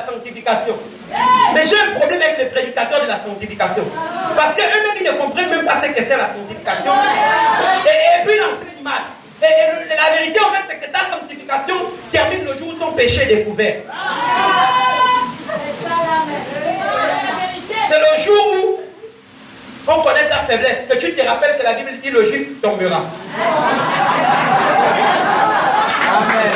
la sanctification. Mais j'ai un problème avec les prédicateurs de la sanctification. Parce qu'eux-mêmes, ils ne comprennent même pas ce que c'est la sanctification. Et puis, ils enseignent mal. Et la vérité, en fait, c'est que ta sanctification termine le jour où ton péché est découvert. C'est le jour où on connaît ta faiblesse, que tu te rappelles que la Bible dit le juste tombera. Amen.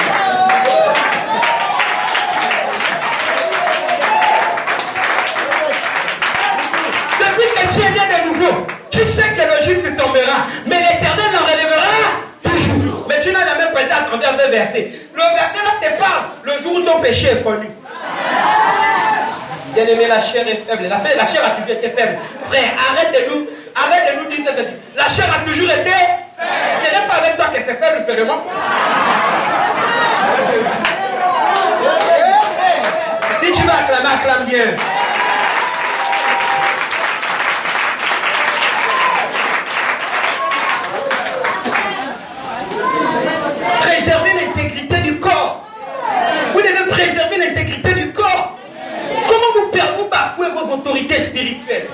Depuis que tu es né de nouveau, tu sais que le juste tombera, mais l'Éternel en relèvera toujours. Mais tu n'as jamais prêté attention à ce verset. Le verset là te parle le jour où ton péché est connu. Bien aimé, la chair est faible. La chair a toujours été faible. Frère, arrête de nous dire que la chair a toujours été faible. Ce n'est pas avec toi que c'est faible seulement. Si tu vas acclamer, acclame bien. Préservez l'intégrité du corps. Vous devez préserver l'intégrité du corps. Comment vous bafouez vos autorités spirituelles?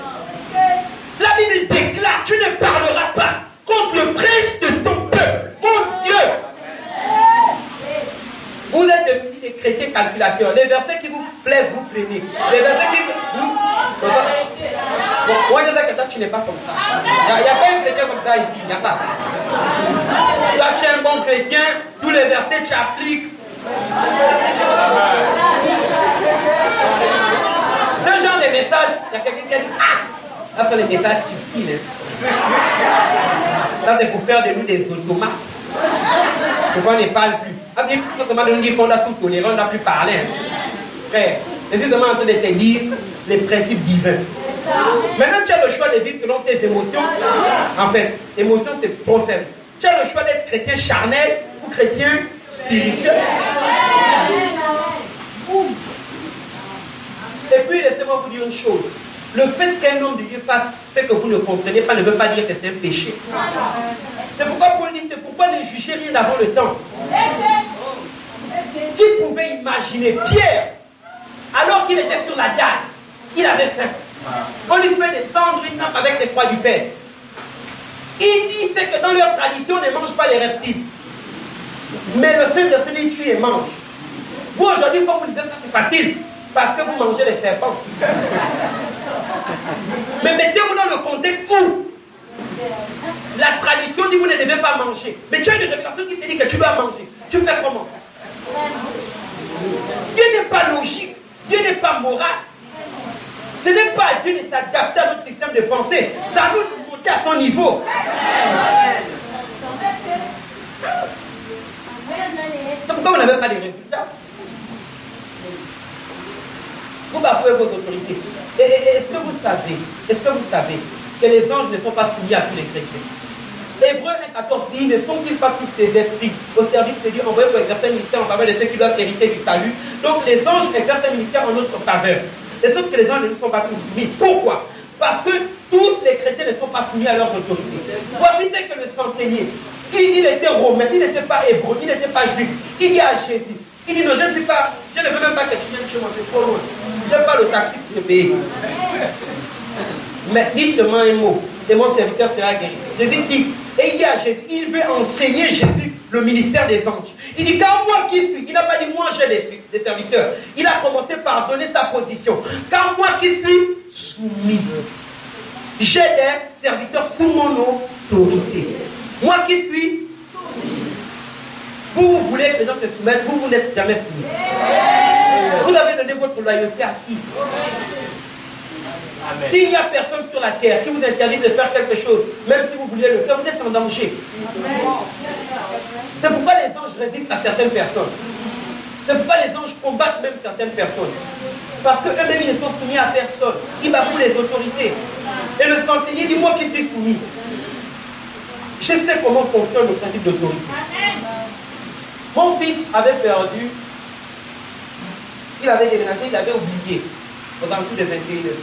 La Bible déclare, tu ne parleras pas contre le prince de ton peuple. Mon Dieu! Vous êtes devenus des chrétiens calculateurs. Les versets qui vous plaisent, vous prenez. Les versets qui vous... Bon, moi je sais que toi tu n'es pas comme ça. Il n'y a pas un chrétien comme ça ici. Il n'y a pas. Toi tu es un bon chrétien, tous les versets tu appliques. Ce genre de message, il y a quelqu'un qui a dit ah, ça c'est les messages subtils. Ça c'est pour faire de nous des automates. Pourquoi on ne parle plus? Ah, bien, on nous dit qu'on doit tout tolérer, on ne doit plus parler. Frère, je suis seulement en train de te dire les principes divins. Maintenant, tu as le choix de vivre selon tes émotions. En fait, émotion, c'est trop faible. Tu as le choix d'être chrétien charnel ou chrétien spirituel. Et puis, laissez-moi vous dire une chose. Le fait qu'un homme de Dieu fasse ce que vous ne comprenez pas ne veut pas dire que c'est un péché. C'est pourquoi Paul dit, c'est pourquoi ne jugez rien avant le temps. Qui pouvait imaginer Pierre, alors qu'il était sur la dalle, il avait faim. On lui fait descendre une nappe avec les croix du Père. Il dit, c'est que dans leur tradition, on ne mange pas les reptiles. Mais le Saint-Esprit dit, tu et mange. Vous aujourd'hui, quand vous dites ça, c'est facile. Parce que vous mangez les serpents. Mais mettez-vous dans le contexte où la tradition dit vous ne devez pas manger. Mais tu as une révélation qui te dit que tu dois manger. Tu fais comment? Dieu n'est pas logique. Dieu n'est pas moral. Ce n'est pas à Dieu de s'adapter à notre système de pensée. Ça nous monter à son niveau. C'est pourquoi vous n'avez pas de résultats. Vous bafouez vos autorités. Est-ce que vous savez que les anges ne sont pas soumis à tous les chrétiens? Hébreux 1,14 dit, ne sont-ils pas tous des esprits au service de Dieu envoyés pour exercer un ministère en faveur de ceux qui doivent hériter du salut? Donc les anges exercent un ministère en notre faveur. Et sauf que les anges ne sont pas tous soumis. Pourquoi? Parce que tous les chrétiens ne sont pas soumis à leurs autorités. Voici ce que le centenier, il était romain, il n'était pas hébreu, il n'était pas juif. Il dit à Jésus, il dit non, je ne veux même pas que tu viennes chez moi, c'est trop loin. Je n'ai pas le taxi pour te payer. Mais dis seulement un mot, et mon serviteur sera guéri. Jésus dit, et il dit à Jésus, il veut enseigner Jésus le ministère des anges. Il dit, car moi qui suis, il n'a pas dit moi j'ai des serviteurs. Il a commencé par donner sa position. Car moi qui suis soumis, j'ai des serviteurs sous mon autorité. Moi qui suis soumis. Vous voulez que les gens se soumettent, vous n'êtes jamais soumis. Vous avez donné votre loyauté à qui? S'il n'y a personne sur la terre qui vous interdit de faire quelque chose, même si vous vouliez le faire, vous êtes en danger. C'est pourquoi les anges résistent à certaines personnes. C'est pourquoi les anges combattent même certaines personnes. Parce qu'eux-mêmes, ils ne sont soumis à personne. Ils bafouent les autorités. Et le centenier dit, moi qui suis soumis, je sais comment fonctionne le principe d'autorité. Mon fils avait perdu, il avait déménagé, il avait oublié, aux alentours de 21 heures.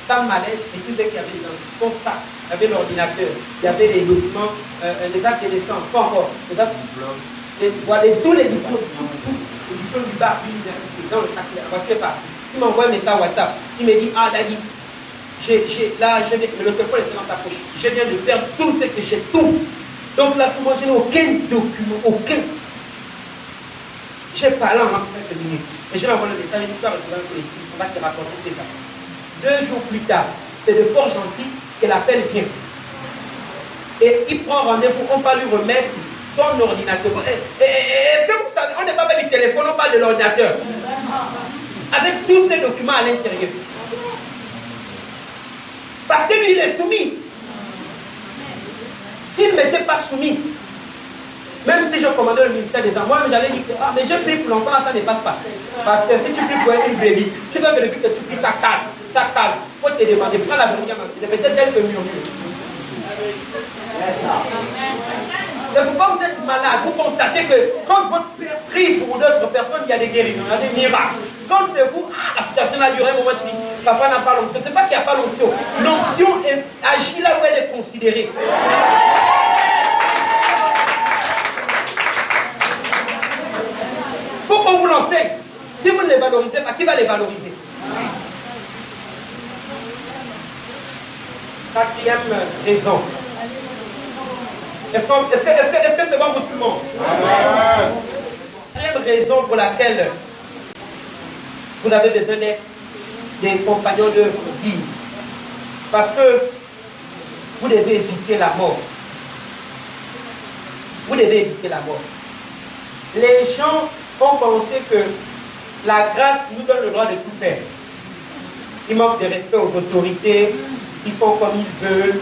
Sa mallette et tout ce qu'il y avait dans son sac. Il y avait l'ordinateur, il y avait les documents, les actes de naissance, pas encore, les actes tous les diplômes, tout, les diplômes du bar, dans le sac, la voiture est partie. Il m'envoie un message WhatsApp. Il me dit, ah Daddy, le téléphone est dans ta poche. Je viens de perdre tout ce que j'ai, tout. Donc là, pour moi, je n'ai aucun document, aucun. J'ai parlé en 5 minutes. Et je lui envoie le message, il dit, tu vas recevoir un collectif, on va te raconter tes cas. 2 jours plus tard, c'est de fort gentil que l'appel vient. Et il prend rendez-vous, on va lui remettre son ordinateur. Est-ce que vous savez, on n'est pas avec du téléphone, on parle de l'ordinateur. Avec tous ces documents à l'intérieur. Parce que lui, il est soumis. S'il ne m'était pas soumis, même si je commandais le ministère des Arts, j'allais dire que mais je prie pour longtemps, ça ne passe pas. Parce que si tu pries pour une bébé, tu veux que depuis que tu pries, ça calme. Ça calme. Il faut te demander, prends la brebis, c'est peut-être elle que murmure. C'est pourquoi vous êtes malade. Vous constatez que quand votre père prie pour d'autres personnes, il y a des guérisons, il y a des miracles. Quand c'est vous, la situation a duré un moment, tu dis, papa n'a pas l'onction. Ce n'est pas qu'il n'y a pas l'onction. L'onction agit là où elle est considérée. Il faut qu'on vous l'enseigne. Si vous ne les valorisez pas, qui va les valoriser? Quatrième raison. Est-ce que c'est bon pour tout le monde? Quatrième raison pour laquelle vous avez besoin des compagnons de vie. Parce que vous devez éviter la mort. Vous devez éviter la mort. Les gens ont pensé que la grâce nous donne le droit de tout faire. Ils manquent de respect aux autorités, ils font comme ils veulent.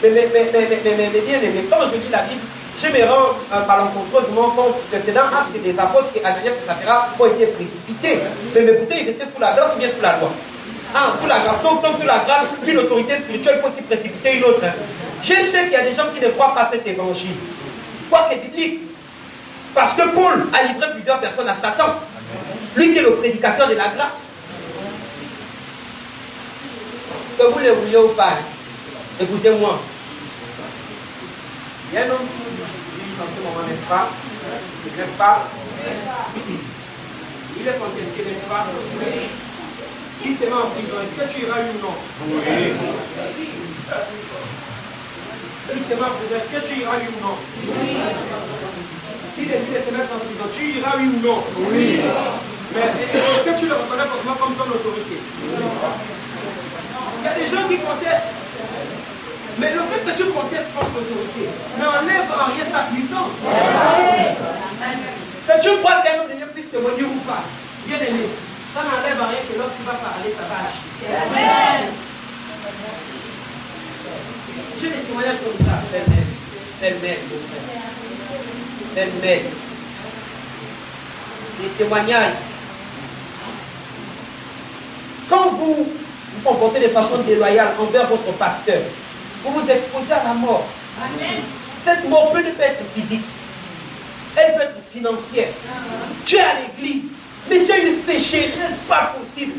Mais bien aimé, quand je lis la Bible, je me rends malencontreusement compte que c'est dans Actes des Apôtres qu'Ananias et Saphira ont été précipités. Mais pourtant, ils étaient sous la grâce ou bien sous la loi? Sous la grâce. Donc, sous la grâce, une autorité spirituelle peut aussi précipiter une autre. Je sais qu'il y a des gens qui ne croient pas à cet évangile. Quoi que biblique. Parce que Paul a livré plusieurs personnes à Satan. Lui qui est le prédicateur de la grâce. Que vous le vouliez ou pas, écoutez-moi. Il y a un homme qui dit en ce moment, n'est-ce pas? N'est-ce pas? Il est contesté, n'est-ce pas? Si tu es en prison, est-ce que tu iras oui ou non? Oui. Si tu es en prison, est-ce que tu iras oui ou non? Oui. Si tu décides de te mettre en prison, tu iras oui ou non? Oui. Mais est-ce que tu le reconnais comme ton autorité? Il y a des gens qui contestent. Mais le fait que tu contestes contre l'autorité n'enlève en rien sa puissance. Que tu crois qu'un homme de Dieu puisse te maudire ou pas, bien aimé, ça n'enlève en rien que lorsqu'il va parler, ça va acheter. J'ai des témoignages comme ça. Pêle-mêle. Des témoignages. Quand vous vous comportez de façon déloyale envers votre pasteur, vous vous exposez à la mort. Amen. Cette mort peut ne pas être physique. Elle peut être financière. Tu es à l'église, mais tu as une sécheresse pas possible.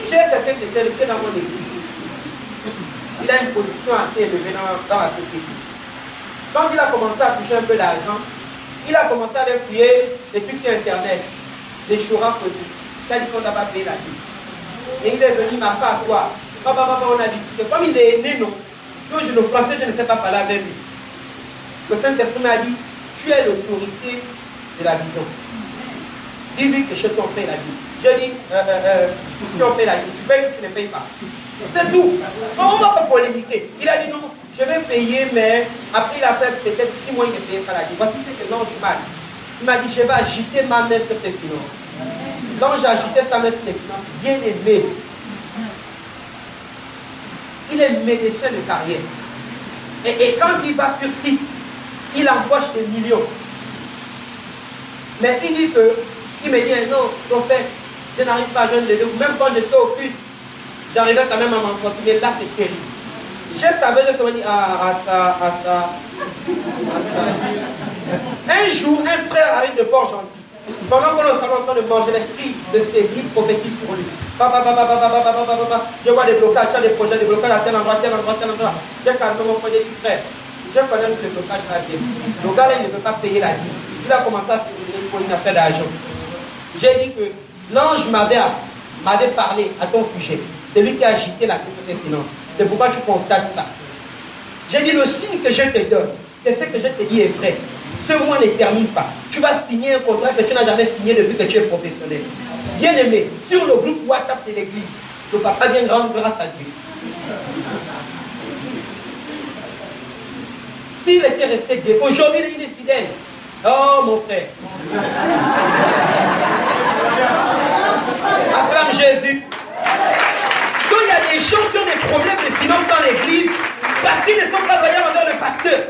J'ai quelqu'un qui était élevé dans mon église. Il a une position assez élevée dans la société. Quand il a commencé à toucher un peu d'argent, il a commencé à fouiller les trucs sur Internet, les chourats politiques. Il a dit qu'on n'a pas payé la vie. Et il est venu, m'a fait asseoir. Papa, on a discuté. Comme il est né, non. Donc, le français, je ne sais pas parler avec lui. Le Saint-Esprit m'a dit, tu es l'autorité de la vision. Dis-lui que chez toi, on paye la vie. Je dis, si on paye la vie, tu payes ou tu ne payes pas. C'est tout. On va pas polémiquer. Il a dit, non, je vais payer, mais après, il a fait peut-être 6 mois, il ne payait pas la vie. Voici ce que l'ange m'a dit. Il m'a dit, je vais agiter ma main sur tes finances. L'ange a agité sa main sur les finances. Bien aimé. Il est médecin de carrière. Et quand il va sur site, il empoche des millions. Mais il dit que, il me dit, non, en fait, je n'arrive pas à joindre les deux. Même quand j'étais au plus, j'arrivais quand même à m'entretenir. Là, c'est terrible. Je savais, je me dis, Un jour, un frère arrive de Port-Gentil. Pendant qu'on est au salon en train de manger, l'esprit de saisie prophétique sur lui. Je vois des blocages, tu as des projets, des blocages à tel endroit. J'ai calmé mon projet du frère. Je connais le blocage là bien. Le gars là, il ne peut pas payer la vie. Il a commencé à se donner pour une affaire d'argent. J'ai dit que L'ange m'avait parlé à ton sujet. C'est lui qui a agité la question des finances. C'est pourquoi tu constates ça. J'ai dit, le signe que je te donne, c'est ce que je te dis est vrai. Ce mois ne termine pas. Tu vas signer un contrat que tu n'as jamais signé depuis que tu es professionnel. Bien aimé, sur le groupe WhatsApp de l'église, le papa vient rendre grâce à Dieu. S'il était resté Dieu, aujourd'hui il est fidèle. Oh mon frère. Acclame Jésus. Quand il y a des gens qui ont des problèmes de finances dans l'église, parce qu'ils ne sont pas voyants envers le pasteur.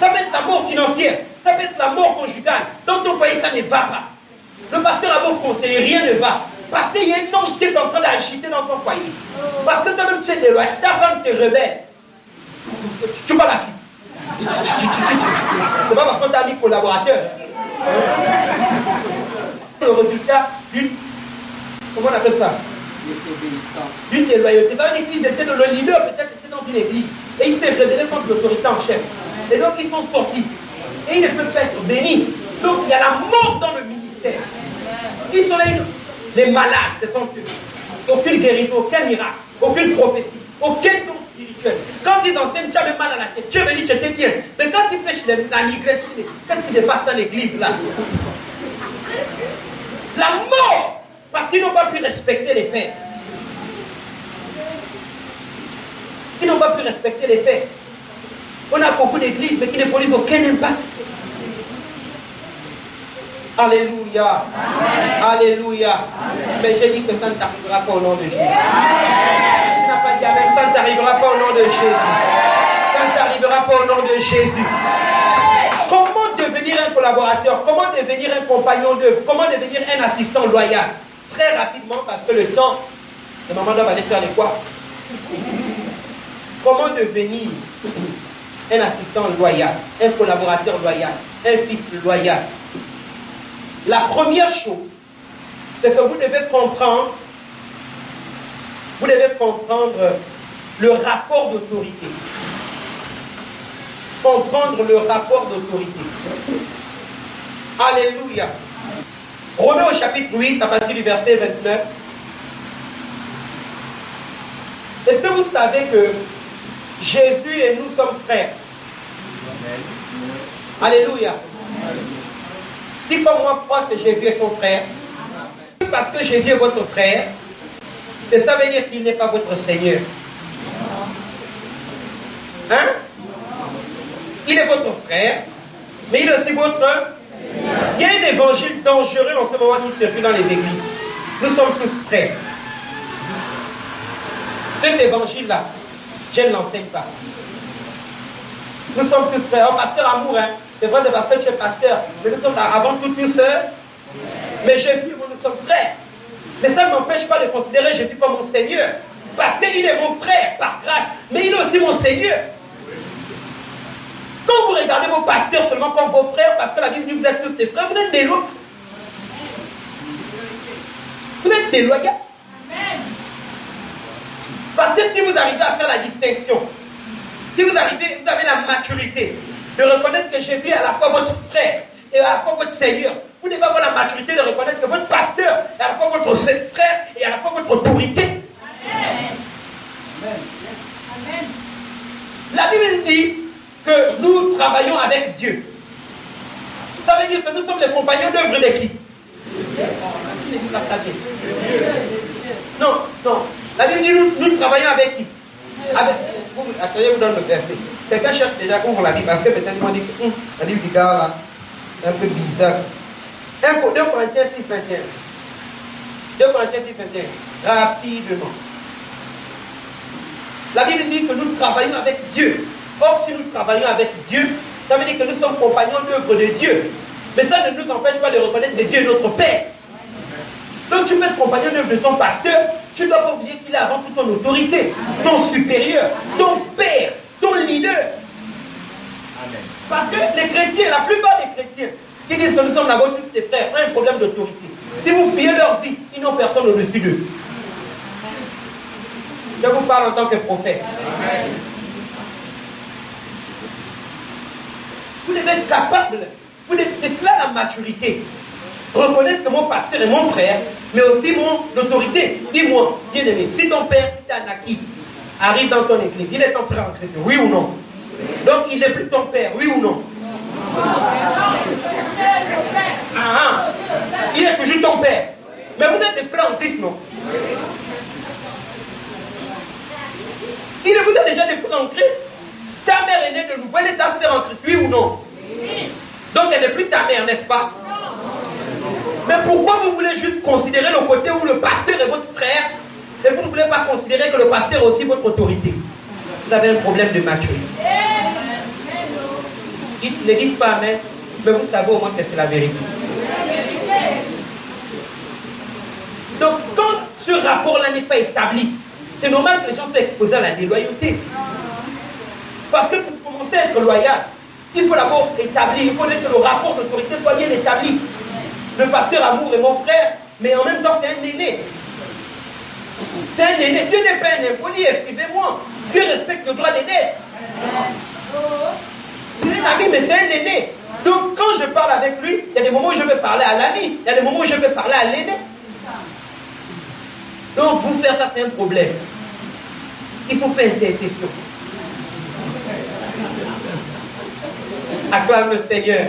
Ça peut être la mort financière, ça peut être la mort conjugale. Dans ton foyer, ça ne va pas. Le pasteur a beau conseiller, rien ne va. Parce qu'il y a un ange qui est en train d'agiter dans ton foyer. Parce que toi-même tu es déloyal, ta femme te rebelle. Tu vas la vie. C'est pas parce que tu as mis collaborateur. Le résultat d'une. Comment on appelle ça? D'une déloyauté. Ça veut dire qu'ils étaient le leader, peut-être était dans une église. Et il s'est rebellé contre l'autorité en chef. Et donc ils sont sortis. Et ils ne peuvent pas être bénis. Donc il y a la mort dans le ministère. Ils sont là, les malades, ce sont eux. Aucune guérison, aucun miracle, aucune prophétie, aucun don spirituel. Quand ils enseignent, tu avais mal à la tête, tu es venu, tu étais bien. Mais quand ils prêchent la migraine, tu dis, qu'est-ce qui se passe dans l'église là? La mort! Parce qu'ils n'ont pas pu respecter les pères. Ils n'ont pas pu respecter les pères. On a beaucoup d'églises, mais qui ne produisent aucun impact. Alléluia. Amen. Alléluia. Amen. Mais j'ai dit que ça ne t'arrivera pas au nom de Jésus. Tu n'as pas dit Amen, ça ne t'arrivera pas au nom de Jésus. Ça ne t'arrivera pas au nom de Jésus. Comment devenir un collaborateur? Comment devenir un compagnon d'œuvre? Comment devenir un assistant loyal? Très rapidement, parce que le temps, les mamans doivent aller faire les quoi? Comment devenir un assistant loyal, un collaborateur loyal, un fils loyal? La première chose, c'est que vous devez comprendre le rapport d'autorité. Comprendre le rapport d'autorité. Alléluia. Romains au chapitre 8, à partir du verset 29. Est-ce que vous savez que Jésus et nous sommes frères? Alléluia. Si comme moi crois que Jésus est son frère, parce que Jésus est votre frère, ça veut dire qu'il n'est pas votre Seigneur. Hein? Il est votre frère, mais il est aussi votre Seigneur. Il y a un évangile dangereux en ce moment qui circule dans les églises. Nous sommes tous frères. Cet évangile-là, je ne l'enseigne pas. Nous sommes tous frères. Oh, pasteur Amour, hein? C'est vrai, parce que tu es pasteur, mais nous sommes avant tout tous seuls. Mais Jésus et moi, nous sommes frères. Mais ça ne m'empêche pas de considérer Jésus comme mon Seigneur. Parce qu'il est mon frère, par grâce. Mais il est aussi mon Seigneur. Quand vous regardez vos pasteurs seulement comme vos frères, parce que la Bible dit que vous êtes tous des frères, vous êtes déloyaux. Vous êtes déloyaux. Parce que si vous arrivez à faire la distinction, si vous avez la maturité de reconnaître que Jésus est à la fois votre frère et à la fois votre Seigneur, vous devez avoir la maturité de reconnaître que votre pasteur est à la fois votre frère et à la fois votre autorité. Amen. Amen. La Bible dit que nous travaillons avec Dieu. Ça veut dire que nous sommes les compagnons d'œuvre de qui? Non, non. La Bible dit nous travaillons avec qui? Attendez, je vous donne le verset. Quelqu'un cherche déjà où on la Bible, parce que peut-être ils m'ont dit que la Bible du gars là, c'est un peu bizarre. 2 Corinthiens 6, 21. 2 Corinthiens 6, 21. Rapidement. La Bible dit que nous travaillons avec Dieu. Or, si nous travaillons avec Dieu, ça veut dire que nous sommes compagnons d'œuvre de Dieu. Mais ça ne nous empêche pas de reconnaître que Dieu est notre Père. Donc tu peux être compagnon d'œuvre de ton pasteur, tu ne dois pas oublier qu'il est avant toute ton autorité, ton supérieur, ton père, ton leader. Amen. Parce que les chrétiens, la plupart des chrétiens, qui disent que nous sommes là-bas tous des frères, ont un problème d'autorité. Si vous fiez leur vie, ils n'ont personne au-dessus d'eux. Je vous parle en tant que prophète. Amen. Vous devez être capable. C'est cela la maturité. reconnaître que mon pasteur est mon frère, mais aussi mon autorité. Dis-moi, bien-aimé, si ton père qui t'a naquis arrive dans ton église, il est ton frère en Christ, oui ou non? Donc il n'est plus ton père, oui ou non? Il est toujours ton père. Mais vous êtes des frères en Christ, non? Il vous a déjà des frères en Christ. Ta mère est née de nouveau, elle est ta sœur en Christ, oui ou non? Donc elle n'est plus ta mère, n'est-ce pas? Mais pourquoi vous voulez juste considérer le côté où le pasteur est votre frère et vous ne voulez pas considérer que le pasteur est aussi votre autorité? Vous avez un problème de maturité. Ne dites pas amen, mais vous savez au moins que c'est la vérité. Donc quand ce rapport-là n'est pas établi, c'est normal que les gens soient exposés à la déloyauté. Parce que pour commencer à être loyal, il faut d'abord établir, il faut que le rapport d'autorité soit bien établi. Le pasteur Amour est mon frère, mais en même temps c'est un aîné. C'est un aîné. Dieu n'est pas un impoli, excusez-moi. Dieu respecte le droit d'aînesse. C'est un ami, mais c'est un aîné. Donc quand je parle avec lui, il y a des moments où je vais parler à l'ami, il y a des moments où je vais parler à l'aîné. Donc vous faire ça, c'est un problème. Il faut faire intercession. Acclame le Seigneur.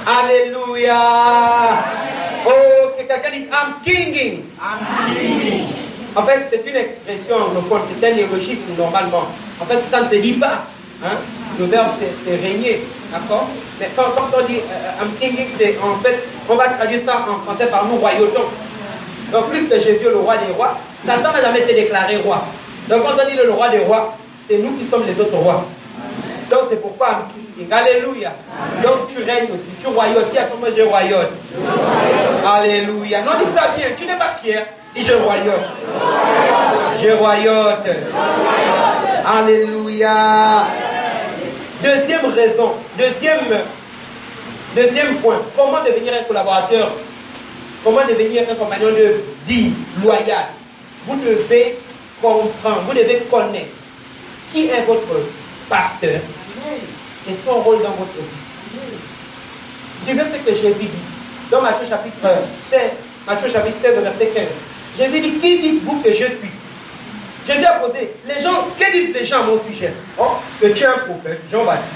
Alléluia. Oh, que quelqu'un dit I'm kinging. I'm kinging. En fait, c'est une expression anglophone, c'est un néologisme normalement. En fait, ça ne se dit pas. Hein? Le verbe, c'est régner. D'accord? Mais quand on dit I'm kinging, c'est en fait, on va traduire ça en français par nous royauton. Donc, plus que Jésus, le roi des rois, Satan n'a jamais été déclaré roi. Donc, quand on dit le roi des rois, c'est nous qui sommes les autres rois. Donc, c'est pourquoi I'm kinging. Alléluia. Donc, tu règnes aussi. Tu royotes. Dis à ton moi, je royote. Alléluia. Non, dis ça bien. Tu n'es pas fier. Dis je royote. Je royote. Alléluia. Deuxième raison. Deuxième point. Comment devenir un collaborateur? Comment devenir un compagnon de vie loyal? Vous devez comprendre, vous devez connaître qui est votre pasteur et son rôle dans votre vie. Suivez ce que Jésus dit dans Matthieu chapitre 16, verset 15. Jésus dit, qui dites-vous que je suis? Jésus a posé, les gens, que disent les gens à mon sujet? Oh, que tu es un prophète, Jean-Baptiste.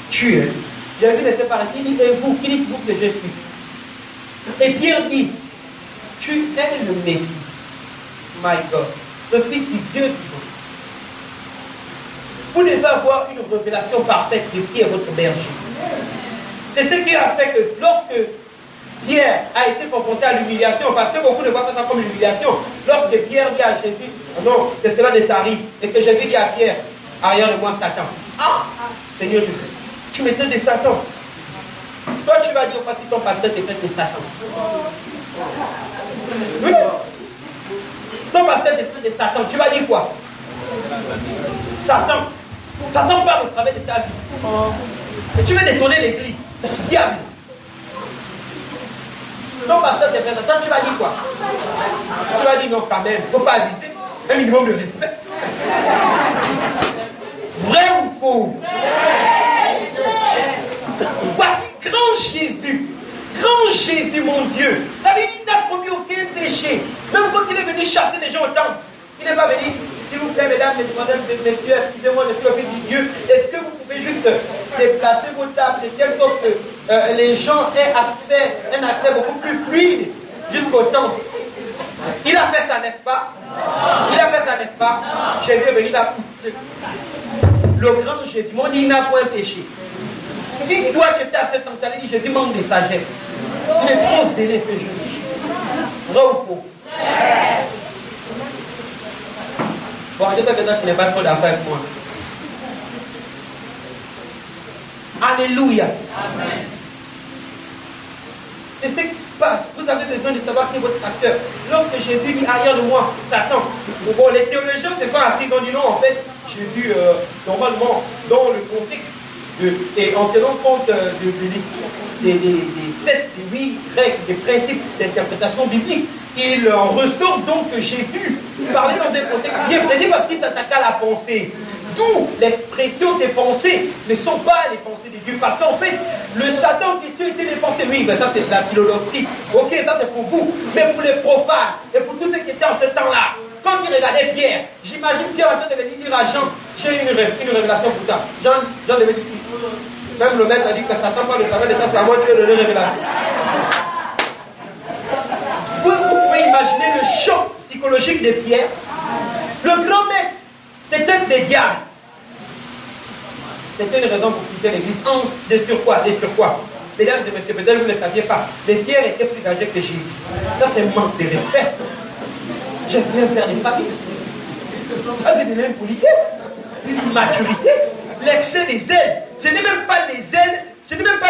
Tu es. Jésus ne s'est pas arrêté, il dit, et vous, qui dites-vous que je suis? Et Pierre dit, tu es le Messie, my God, le Fils du Dieu vivant. Vous devez avoir une révélation parfaite de qui est votre berger. C'est ce qui a fait que lorsque Pierre a été confronté à l'humiliation, parce que beaucoup ne voient pas ça comme l'humiliation, lorsque Pierre dit à Jésus, non, que cela ne t'arrive, et que Jésus dit à Pierre, arrière de moi Satan. Ah, Seigneur Jésus, tu me traites de Satan. Toi, tu vas dire, si ton pasteur te traite de Satan. Oui. Ton pasteur te traite de Satan, tu vas dire quoi? Satan. Satan parle au travers de ta vie. Et tu veux détourner l'église. Diable. Ton pasteur te traite de Satan, tu vas dire quoi? Tu vas dire non, quand même, il ne faut pas abuser. Un minimum de respect. Vrai ou faux? Voici grand Jésus, mon Dieu. David n'a commis aucun péché. Même quand il est venu chasser les gens au temple, il n'est pas venu, s'il vous plaît, mesdames, mesdemoiselles, messieurs, excusez-moi, je suis le Fils du Dieu. Est-ce que vous pouvez juste déplacer vos tables de telle sorte que les gens aient un accès beaucoup plus fluide jusqu'au temple? Il a fait ça, n'est-ce pas? Il a fait ça, n'est-ce pas? Jésus est venu là. Le grand Jésus, mon dit, il n'a point péché. Si toi tu étais à cette temps, tu allais dire, Jésus manque de sagesse. Il est trop zélé ce Jésus. Vrai ou faux? Bon, je sais que toi tu n'es pas trop d'accord avec moi. Alléluia. Amen. C'est ce qui se passe. Vous avez besoin de savoir qui est votre pasteur. Lorsque Jésus dit arrière de moi, Satan. Bon, les théologiens se font assis dans du nom. En fait, Jésus, normalement, dans le contexte, et en tenant compte des 7, 8 règles, des principes d'interprétation biblique, il en ressort donc que Jésus parlait dans un contexte bien précis parce qu'il s'attaquait à la pensée d'où l'expression des pensées ne sont pas les pensées de Dieu. Parce qu'en fait, le Satan qui était les pensées, oui, mais ça c'est de la philologie. Ok, ça c'est pour vous. Mais pour les profanes et pour tous ceux qui étaient en ce temps-là, quand il regardait Pierre, j'imagine Pierre en train de venir dire à Jean, j'ai une révélation pour toi. Jean devait dire, même le maître a dit que Satan pas le savait de ça, c'est à moi Dieu de la révélation. Vous pouvez imaginer le choc psychologique de Pierre. Le grand maître, c'était des diables. C'était une raison pour quitter l'église. De surcroît. Mesdames et messieurs, peut-être vous ne le saviez pas, mais Pierre était plus âgé que Jésus. Ça, c'est un manque de respect. J'aime bien faire des familles. Ça, c'est de l'impolitesse, une maturité, l'excès des ailes. Ce n'est même pas les ailes, ce n'est même pas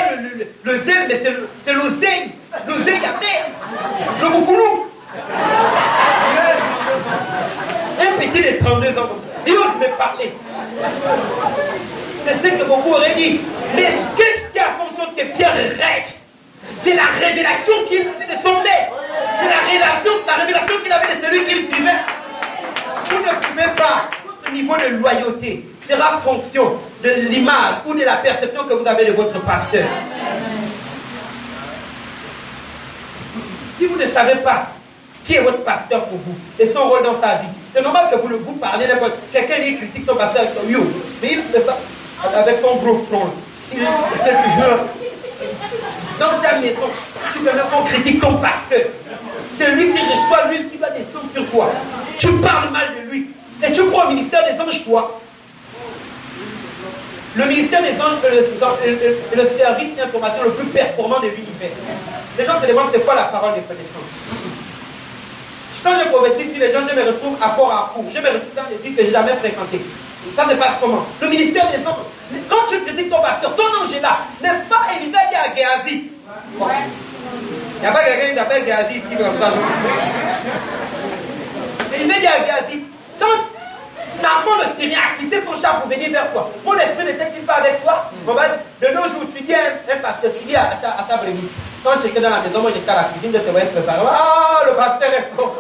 le zèle, mais c'est l'oseille. L'oseille à terre. Le boucoulou. Un petit de 32 ans, il ose me parler. C'est ce que beaucoup auraient dit. Mais qu'est-ce qui a fait en sorte que Pierre reste? C'est la révélation qu'il avait de son maître. C'est la révélation qu'il avait de celui qu'il suivait. Vous ne pouvez pas, votre niveau de loyauté sera fonction de l'image ou de la perception que vous avez de votre pasteur. Si vous ne savez pas qui est votre pasteur pour vous et son rôle dans sa vie, c'est normal que vous parlez n'importe. Quelqu'un qui critique ton pasteur avec son you, mais il fait ça avec son gros front. Dans ta maison, tu peux même qu'on critique ton pasteur. C'est lui qui reçoit l'huile qui va descendre sur toi. Tu parles mal de lui. Et tu prends au ministère des anges, toi. Le ministère des anges est le service d'information le plus performant de l'univers. Les gens se demandent c'est quoi la parole des connaissances. Quand je prophétise sur les gens, je me retrouve à corps à court. Je me retrouve dans des villes que je n'ai jamais fréquentées. Ça se passe comment? Le ministère des anges. Quand tu critiques ton pasteur, son ange est là. N'est-ce pas Élisa qui est à Géasi? Il n'y a pas quelqu'un qui s'appelle Géasi ici comme ça. Élisa qui est à Géasi. Quand Naaman le Syrien a quitté son char pour venir vers toi, mon esprit n'était-il pas avec toi? De nos jours, tu dis à un pasteur, tu dis à ta brebis, quand tu es dans la maison, moi j'étais à la cuisine, je te voyais préparer. Ah, le pasteur est fort.